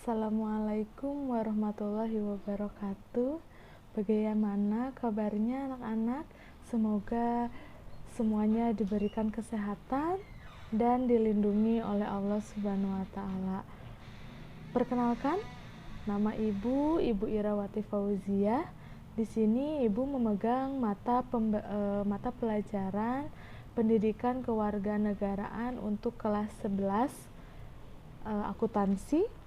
Assalamualaikum warahmatullahi wabarakatuh. Bagaimana kabarnya anak-anak? Semoga semuanya diberikan kesehatan dan dilindungi oleh Allah Subhanahu wa taala. Perkenalkan, nama Ibu Irawati Fauzia. Di sini Ibu memegang mata pelajaran Pendidikan Kewarganegaraan untuk kelas 11 akuntansi,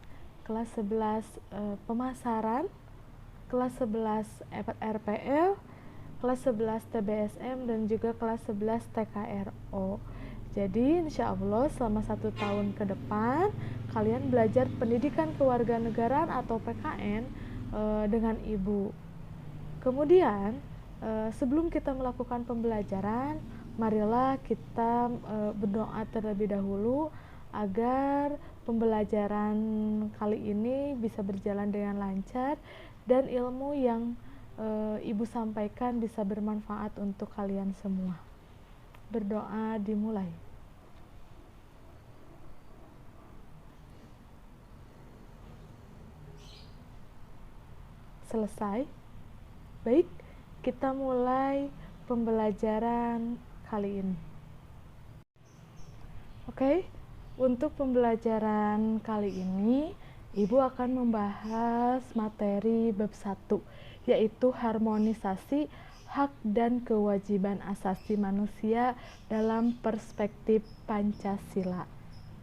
kelas 11 pemasaran, kelas 11 RPL, kelas 11 TBSM, dan juga kelas 11 TKRO. Jadi insya Allah selama 1 tahun ke depan kalian belajar pendidikan kewarganegaraan atau PKN dengan Ibu. Kemudian sebelum kita melakukan pembelajaran, marilah kita berdoa terlebih dahulu agar pembelajaran kali ini bisa berjalan dengan lancar dan ilmu yang Ibu sampaikan bisa bermanfaat untuk kalian semua. Berdoa dimulai. Selesai? Baik, kita mulai pembelajaran kali ini. Oke, untuk pembelajaran kali ini Ibu akan membahas materi bab 1, yaitu harmonisasi hak dan kewajiban asasi manusia dalam perspektif Pancasila.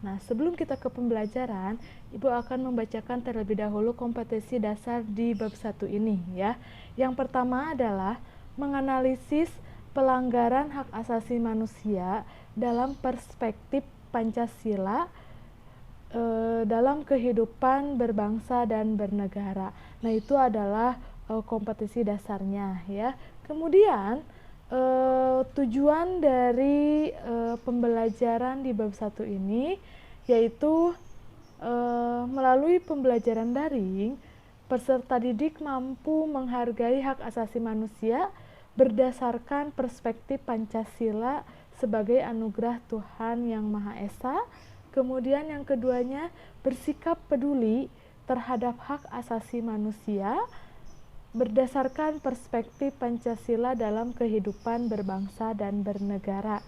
Nah, sebelum kita ke pembelajaran, Ibu akan membacakan terlebih dahulu kompetensi dasar di bab 1 ini ya. Yang pertama adalah menganalisis pelanggaran hak asasi manusia dalam perspektif Pancasila dalam kehidupan berbangsa dan bernegara. Nah, itu adalah kompetensi dasarnya ya. Kemudian tujuan dari pembelajaran di bab 1 ini yaitu melalui pembelajaran daring, peserta didik mampu menghargai hak asasi manusia berdasarkan perspektif Pancasila sebagai anugerah Tuhan Yang Maha Esa. Kemudian yang keduanya, bersikap peduli terhadap hak asasi manusia berdasarkan perspektif Pancasila dalam kehidupan berbangsa dan bernegara.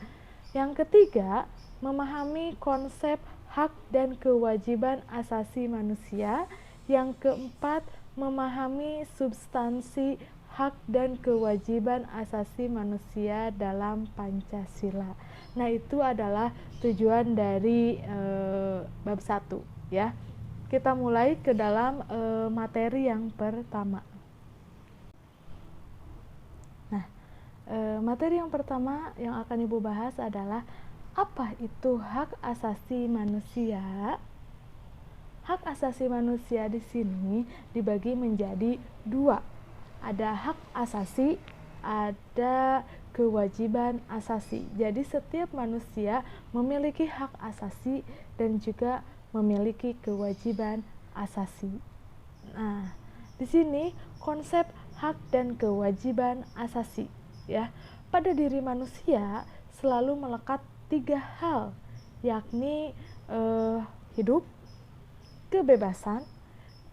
Yang ketiga, memahami konsep hak dan kewajiban asasi manusia. Yang keempat, memahami substansi hak dan kewajiban asasi manusia dalam Pancasila. Nah, itu adalah tujuan dari bab 1 ya. Kita mulai ke dalam materi yang pertama. Nah, materi yang pertama yang akan Ibu bahas adalah apa itu hak asasi manusia. Hak asasi manusia di sini dibagi menjadi 2. Ada hak asasi, ada kewajiban asasi. Jadi setiap manusia memiliki hak asasi dan juga memiliki kewajiban asasi. Nah, di sini konsep hak dan kewajiban asasi ya. Pada diri manusia selalu melekat 3 hal, yakni hidup, kebebasan,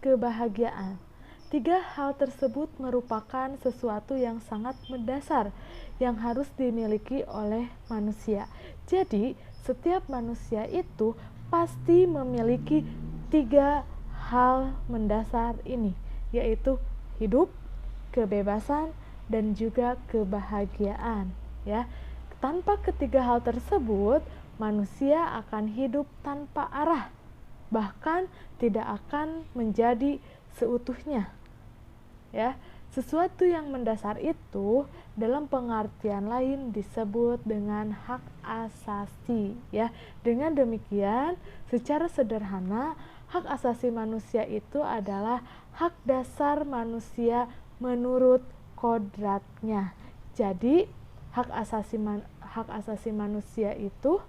kebahagiaan. 3 hal tersebut merupakan sesuatu yang sangat mendasar yang harus dimiliki oleh manusia. Jadi, setiap manusia itu pasti memiliki 3 hal mendasar ini, yaitu hidup, kebebasan, dan juga kebahagiaan ya. Tanpa ketiga hal tersebut, manusia akan hidup tanpa arah, bahkan tidak akan menjadi seutuhnya ya. Sesuatu yang mendasar itu dalam pengertian lain disebut dengan hak asasi ya. Dengan demikian, secara sederhana, hak asasi manusia itu adalah hak dasar manusia menurut kodratnya. Jadi hak asasi manusia itu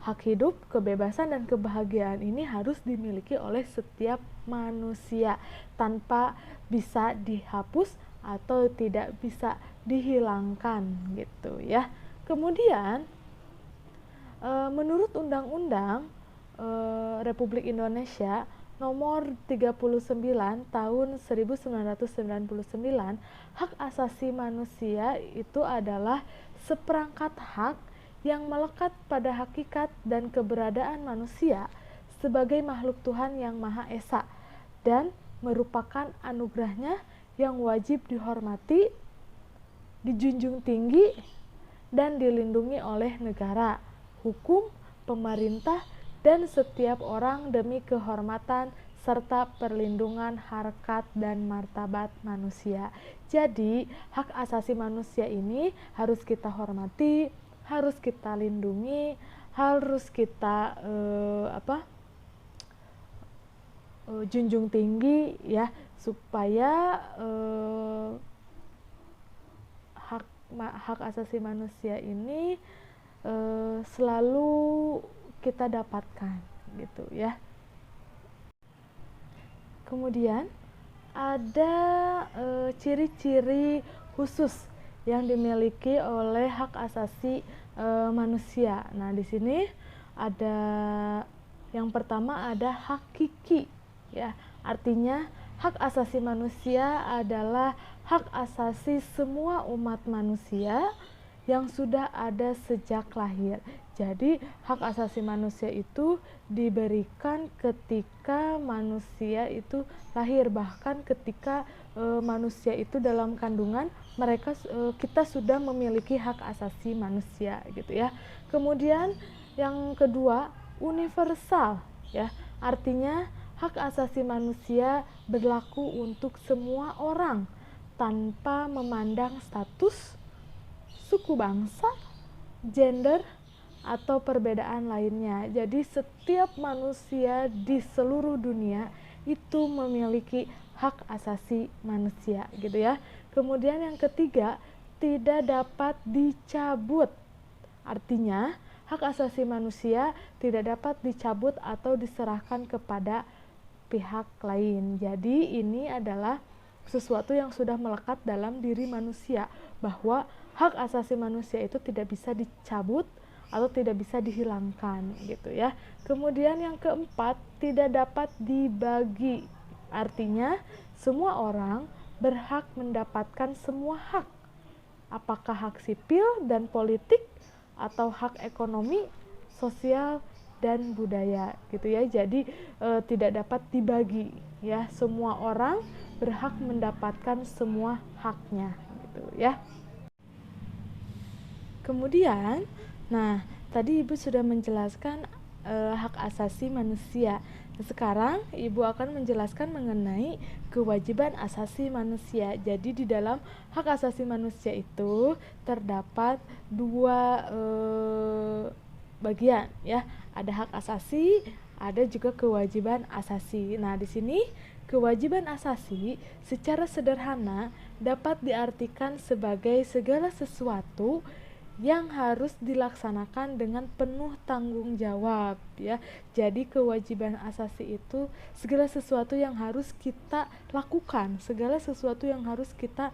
hak hidup, kebebasan, dan kebahagiaan ini harus dimiliki oleh setiap manusia tanpa bisa dihapus atau tidak bisa dihilangkan gitu ya. Kemudian menurut undang-undang Republik Indonesia nomor 39 tahun 1999, hak asasi manusia itu adalah seperangkat hak yang melekat pada hakikat dan keberadaan manusia sebagai makhluk Tuhan yang Maha Esa dan merupakan anugerahnya yang wajib dihormati, dijunjung tinggi, dan dilindungi oleh negara, hukum, pemerintah, dan setiap orang demi kehormatan serta perlindungan harkat dan martabat manusia. Jadi, hak asasi manusia ini harus kita hormati, harus kita lindungi, harus kita junjung tinggi ya, supaya hak asasi manusia ini selalu kita dapatkan gitu ya. Kemudian ada ciri-ciri khusus yang dimiliki oleh hak asasi manusia. Nah, di sini ada yang pertama ada hakiki ya. Artinya hak asasi manusia adalah hak asasi semua umat manusia yang sudah ada sejak lahir. Jadi, hak asasi manusia itu diberikan ketika manusia itu lahir, bahkan ketika manusia itu dalam kandungan, kita sudah memiliki hak asasi manusia gitu ya. Kemudian yang kedua, universal ya. Artinya hak asasi manusia berlaku untuk semua orang tanpa memandang status, suku bangsa, gender, atau perbedaan lainnya. Jadi setiap manusia di seluruh dunia itu memiliki hak asasi manusia gitu ya. Kemudian yang ketiga, tidak dapat dicabut. Artinya hak asasi manusia tidak dapat dicabut atau diserahkan kepada pihak lain. Jadi ini adalah sesuatu yang sudah melekat dalam diri manusia, bahwa hak asasi manusia itu tidak bisa dicabut atau tidak bisa dihilangkan gitu ya. Kemudian yang keempat, tidak dapat dibagi. Artinya semua orang berhak mendapatkan semua hak, apakah hak sipil dan politik atau hak ekonomi, sosial, dan budaya gitu ya. Jadi tidak dapat dibagi ya, semua orang berhak mendapatkan semua haknya gitu ya. Kemudian, nah tadi Ibu sudah menjelaskan hak asasi manusia. Sekarang Ibu akan menjelaskan mengenai kewajiban asasi manusia. Jadi di dalam hak asasi manusia itu terdapat dua bagian ya. Ada hak asasi, ada juga kewajiban asasi. Nah, di sini kewajiban asasi secara sederhana dapat diartikan sebagai segala sesuatu yang harus dilaksanakan dengan penuh tanggung jawab ya. Jadi kewajiban asasi itu segala sesuatu yang harus kita lakukan, segala sesuatu yang harus kita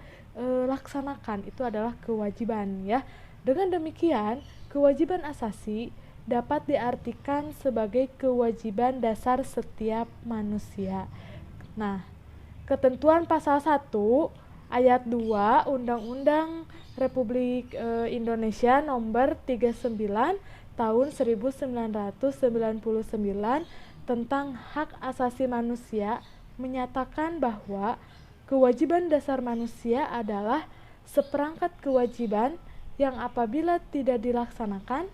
laksanakan, itu adalah kewajiban ya. Dengan demikian, kewajiban asasi dapat diartikan sebagai kewajiban dasar setiap manusia. Nah, ketentuan pasal 1 ayat 2 Undang-Undang Republik Indonesia nomor 39 tahun 1999 tentang hak asasi manusia menyatakan bahwa kewajiban dasar manusia adalah seperangkat kewajiban yang apabila tidak dilaksanakan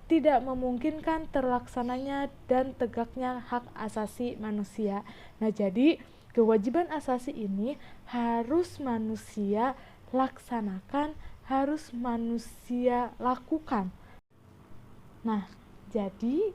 tidak memungkinkan terlaksananya dan tegaknya hak asasi manusia. Nah, jadi kewajiban asasi ini harus manusia laksanakan, harus manusia lakukan. Nah, jadi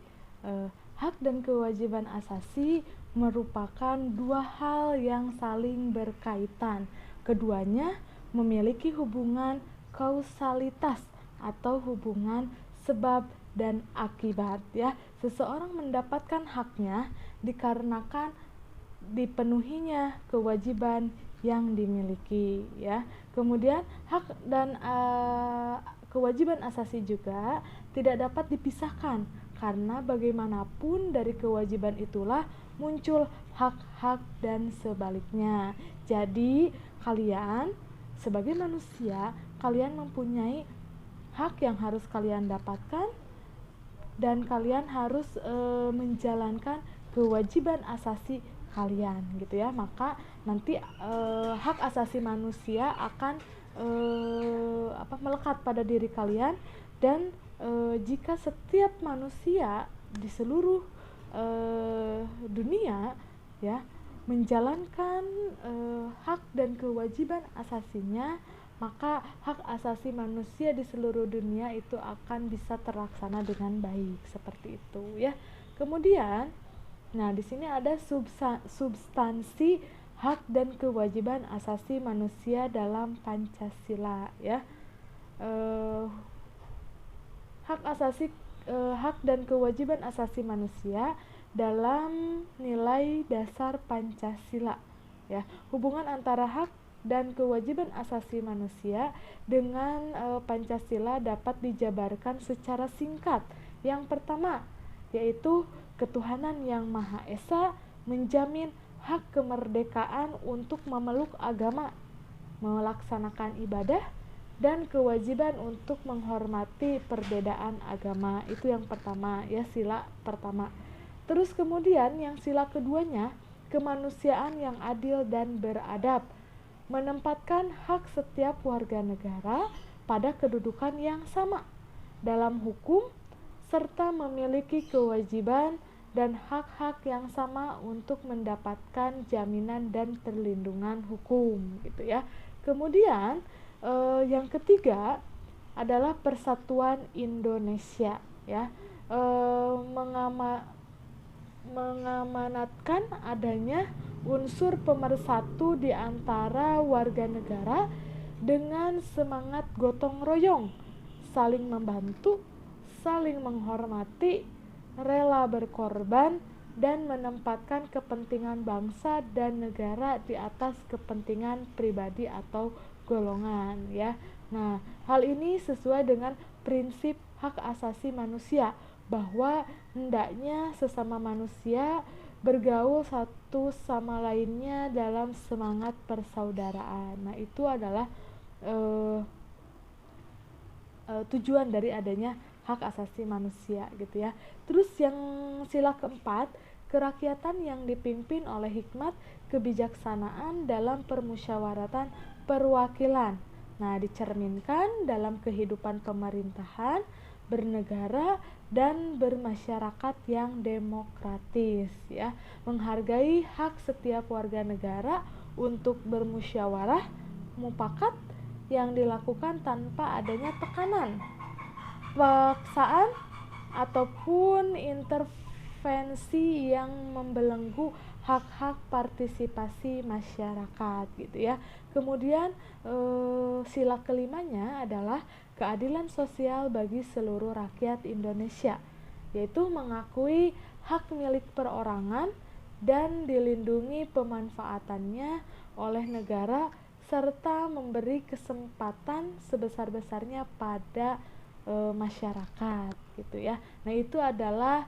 hak dan kewajiban asasi merupakan dua hal yang saling berkaitan. Keduanya memiliki hubungan kausalitas atau hubungan sebab dan akibat ya. Seseorang mendapatkan haknya dikarenakan dipenuhinya kewajiban yang dimiliki ya. Kemudian hak dan kewajiban asasi juga tidak dapat dipisahkan karena bagaimanapun dari kewajiban itulah muncul hak-hak dan sebaliknya. Jadi kalian sebagai manusia, kalian mempunyai hak yang harus kalian dapatkan dan kalian harus menjalankan kewajiban asasi kalian gitu ya. Maka nanti hak asasi manusia akan melekat pada diri kalian, dan jika setiap manusia di seluruh dunia ya menjalankan hak dan kewajiban asasinya, maka hak asasi manusia di seluruh dunia itu akan bisa terlaksana dengan baik, seperti itu ya. Kemudian, nah di sini ada substansi hak dan kewajiban asasi manusia dalam Pancasila ya. Hak dan kewajiban asasi manusia dalam nilai dasar Pancasila ya. Hubungan antara hak dan kewajiban asasi manusia dengan Pancasila dapat dijabarkan secara singkat. Yang pertama yaitu ketuhanan yang Maha Esa menjamin hak kemerdekaan untuk memeluk agama, melaksanakan ibadah, dan kewajiban untuk menghormati perbedaan agama. Itu yang pertama ya, sila pertama. Terus kemudian yang sila keduanya, kemanusiaan yang adil dan beradab, menempatkan hak setiap warga negara pada kedudukan yang sama dalam hukum, serta memiliki kewajiban dan hak-hak yang sama untuk mendapatkan jaminan dan perlindungan hukum gitu ya. Kemudian yang ketiga adalah Persatuan Indonesia ya, mengamanatkan adanya unsur pemersatu di antara warga negara dengan semangat gotong royong, saling membantu, saling menghormati, rela berkorban, dan menempatkan kepentingan bangsa dan negara di atas kepentingan pribadi atau golongan ya. Nah, hal ini sesuai dengan prinsip hak asasi manusia, bahwa hendaknya sesama manusia bergaul satu sama lainnya dalam semangat persaudaraan. Nah, itu adalah tujuan dari adanya hak asasi manusia gitu ya. Terus yang sila keempat, kerakyatan yang dipimpin oleh hikmat kebijaksanaan dalam permusyawaratan perwakilan. Nah, dicerminkan dalam kehidupan pemerintahan, bernegara, dan bermasyarakat yang demokratis ya. Menghargai hak setiap warga negara untuk bermusyawarah mufakat yang dilakukan tanpa adanya tekanan, paksaan, ataupun intervensi yang membelenggu hak-hak partisipasi masyarakat gitu ya. Kemudian sila kelimanya adalah keadilan sosial bagi seluruh rakyat Indonesia, yaitu mengakui hak milik perorangan dan dilindungi pemanfaatannya oleh negara, serta memberi kesempatan sebesar-besarnya pada masyarakat gitu ya. Nah, itu adalah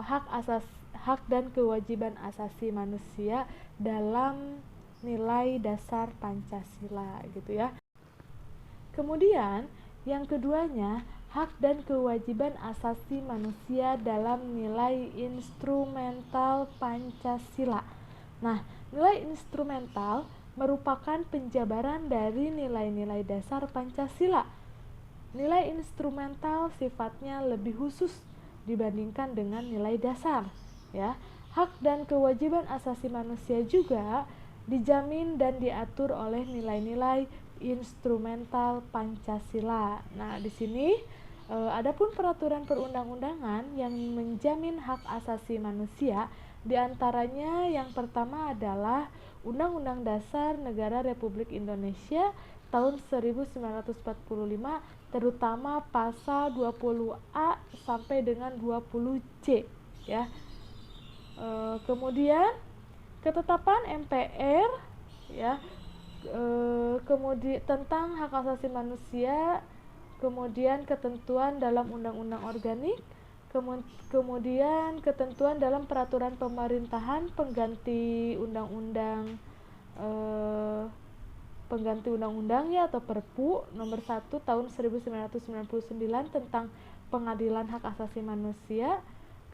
hak dan kewajiban asasi manusia dalam nilai dasar Pancasila gitu ya. Kemudian yang keduanya, hak dan kewajiban asasi manusia dalam nilai instrumental Pancasila. Nah, nilai instrumental merupakan penjabaran dari nilai-nilai dasar Pancasila. Nilai instrumental sifatnya lebih khusus dibandingkan dengan nilai dasar ya. Hak dan kewajiban asasi manusia juga dijamin dan diatur oleh nilai-nilai instrumental Pancasila. Nah, di sini adapun peraturan perundang-undangan yang menjamin hak asasi manusia, diantaranya yang pertama adalah Undang-Undang Dasar Negara Republik Indonesia tahun 1945, terutama pasal 20A sampai dengan 20C ya. Kemudian ketetapan MPR ya, kemudian tentang hak asasi manusia, kemudian ketentuan dalam undang-undang organik, Kemudian ketentuan dalam peraturan pemerintahan pengganti undang-undang ya, atau Perpu nomor 1 tahun 1999 tentang pengadilan hak asasi manusia.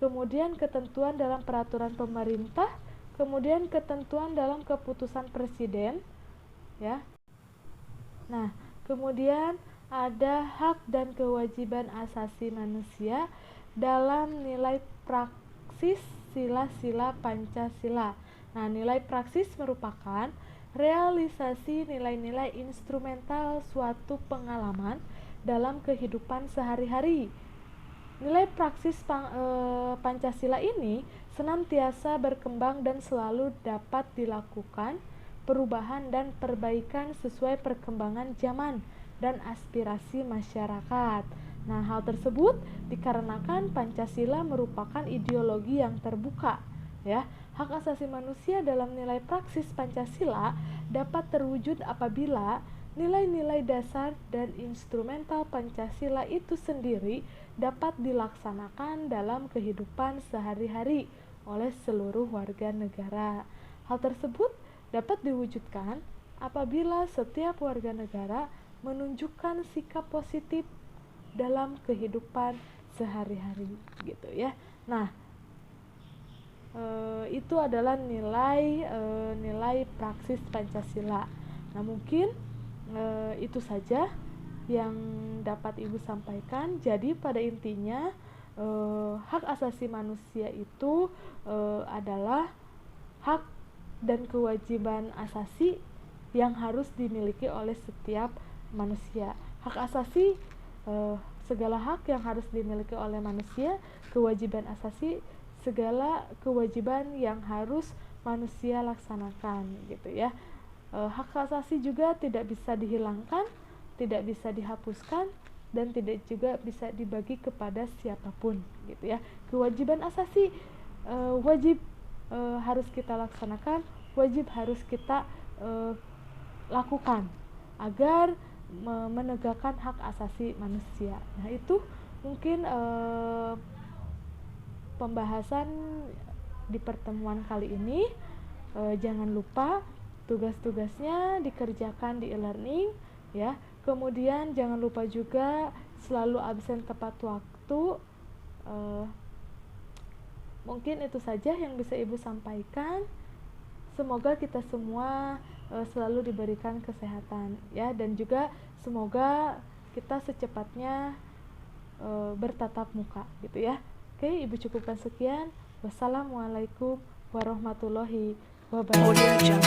Kemudian ketentuan dalam peraturan pemerintah, kemudian ketentuan dalam keputusan presiden ya. Nah, kemudian ada hak dan kewajiban asasi manusia dalam nilai praksis sila-sila Pancasila. Nah, nilai praksis merupakan realisasi nilai-nilai instrumental suatu pengalaman dalam kehidupan sehari-hari. Nilai praksis Pancasila ini senantiasa berkembang dan selalu dapat dilakukan perubahan dan perbaikan sesuai perkembangan zaman dan aspirasi masyarakat. Nah, hal tersebut dikarenakan Pancasila merupakan ideologi yang terbuka, ya. Hak asasi manusia dalam nilai praksis Pancasila dapat terwujud apabila nilai-nilai dasar dan instrumental Pancasila itu sendiri dapat dilaksanakan dalam kehidupan sehari-hari oleh seluruh warga negara. Hal tersebut dapat diwujudkan apabila setiap warga negara menunjukkan sikap positif dalam kehidupan sehari-hari, gitu ya. Nah, itu adalah nilai praksis Pancasila. Nah, mungkin itu saja yang dapat Ibu sampaikan. Jadi pada intinya hak asasi manusia itu adalah hak dan kewajiban asasi yang harus dimiliki oleh setiap manusia. Hak asasi, segala hak yang harus dimiliki oleh manusia, kewajiban asasi, segala kewajiban yang harus manusia laksanakan, gitu ya. Hak asasi juga tidak bisa dihilangkan, tidak bisa dihapuskan, dan tidak juga bisa dibagi kepada siapapun, gitu ya. Kewajiban asasi wajib harus kita laksanakan, wajib harus kita lakukan agar menegakkan hak asasi manusia. Nah, itu mungkin pembahasan di pertemuan kali ini. Jangan lupa tugas-tugasnya dikerjakan di e-learning ya. Kemudian jangan lupa juga selalu absen tepat waktu. Mungkin itu saja yang bisa Ibu sampaikan. Semoga kita semua selalu diberikan kesehatan ya, dan juga semoga kita secepatnya bertatap muka, gitu ya. Oke, Ibu cukupkan sekian. Wassalamualaikum warahmatullahi wabarakatuh.